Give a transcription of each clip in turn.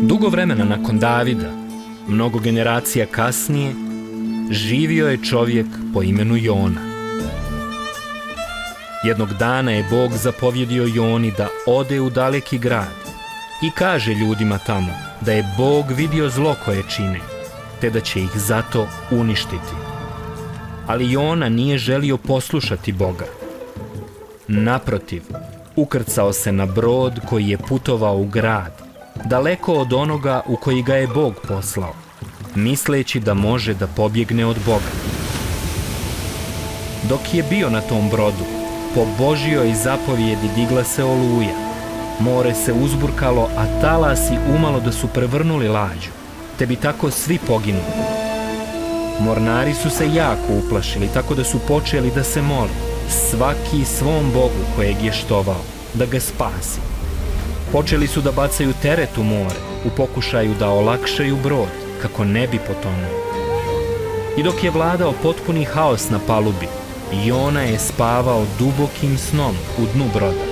Dugo vremena nakon Davida, mnogo generacija kasnije, živio je čovjek po imenu Jona. Jednog dana je Bog zapovjedio Joni da ode u daleki grad i kaže ljudima tamo da je Bog vidio zlo koje čine, te da će ih zato uništiti. Ali Jona nije želio poslušati Boga. Naprotiv, ukrcao se na brod koji je putovao u grad, daleko od onoga u koji ga je Bog poslao, misleći da može da pobjegne od Boga. Dok je bio na tom brodu, po Božjoj zapovjedi digla se oluja. More se uzburkalo, a talasi umalo da su prevrnuli lađu, te bi tako svi poginuli. Mornari su se jako uplašili, tako da su počeli da se mole, svaki svom Bogu kojeg je štovao, da ga spasi. Počeli su da bacaju teret u more, u pokušaju da olakšaju brod, kako ne bi potonuo. I dok je vladao potpuni haos na palubi, Jona je spavao dubokim snom u dnu broda.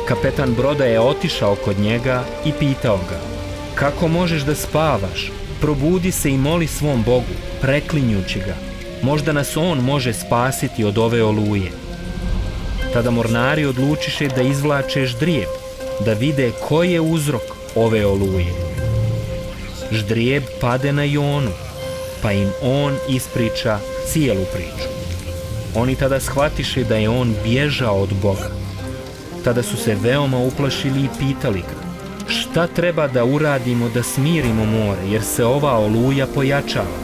Kapetan broda je otišao kod njega i pitao ga: "Kako možeš da spavaš? Probudi se i moli svom Bogu, preklinjući ga. Možda nas on može spasiti od ove oluje." Tada mornari odlučiše da izvlače ždrijeb, da vide koji je uzrok ove oluje. Ždrijeb pade na Jonu, pa im on ispriča cijelu priču. Oni tada shvatiše da je on bježao od Boga. Tada su se veoma uplašili i pitali ga: "Šta treba da uradimo da smirimo more, jer se ova oluja pojačava?"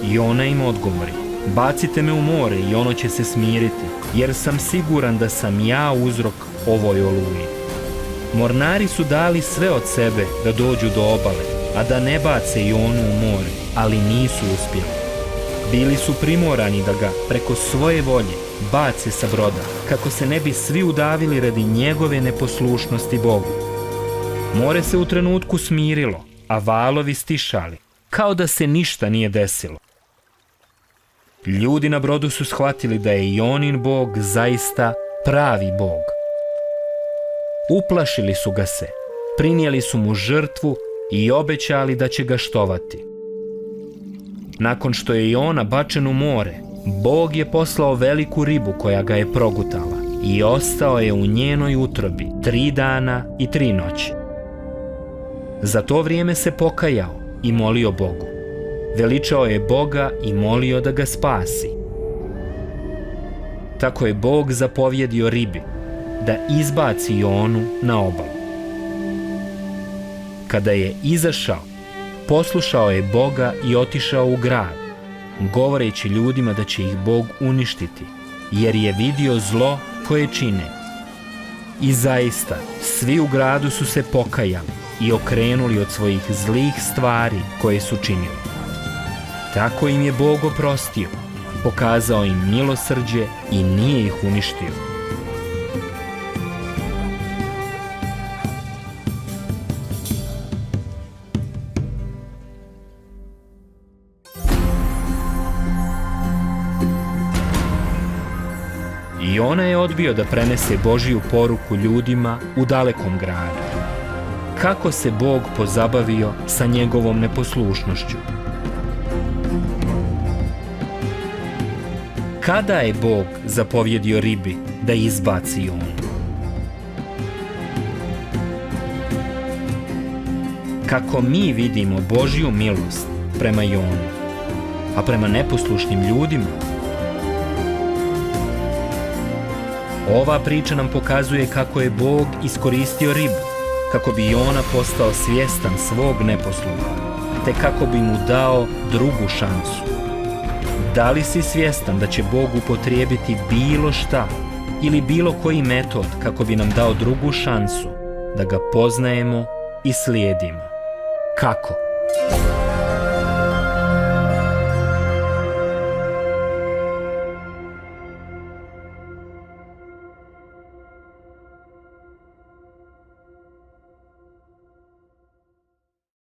I ona im odgovori: "Bacite me u more i ono će se smiriti, jer sam siguran da sam ja uzrok ovoj oluji." Mornari su dali sve od sebe da dođu do obale, a da ne bace Jonu u more, ali nisu uspjeli. Bili su primorani da ga preko svoje volje bace sa broda, kako se ne bi svi udavili radi njegove neposlušnosti Bogu. More se u trenutku smirilo, a valovi stišali, kao da se ništa nije desilo. Ljudi na brodu su shvatili da je Jonin Bog zaista pravi Bog. Uplašili su ga se, prinijeli su mu žrtvu i obećali da će ga štovati. Nakon što je Jona bačen u more, Bog je poslao veliku ribu koja ga je progutala i ostao je u njenoj utrobi 3 dana i 3 noći. Za to vrijeme se pokajao i molio Bogu. Veličao je Boga i molio da ga spasi. Tako je Bog zapovjedio ribi da izbaci Jonu na obalu. Kada je izašao, poslušao je Boga i otišao u grad, govoreći ljudima da će ih Bog uništiti, jer je vidio zlo koje čine. I zaista, svi u gradu su se pokajali i okrenuli od svojih zlih stvari koje su činili. Tako im je Bog oprostio, pokazao im milosrđe i nije ih uništio. I ona je odbio da prenese Božju poruku ljudima u dalekom gradu. Kako se Bog pozabavio sa njegovom neposlušnošću? Kada je Bog zapovjedio ribi da izbaci Jonu? Kako mi vidimo Božju milost prema Joni, a prema neposlušnim ljudima? Ova priča nam pokazuje kako je Bog iskoristio ribu, kako bi Jona postao svjestan svog neposluha, te kako bi mu dao drugu šansu. Da li si svjestan da će Bog upotrijebiti bilo šta ili bilo koji metod kako bi nam dao drugu šansu da ga poznajemo i slijedimo? Kako?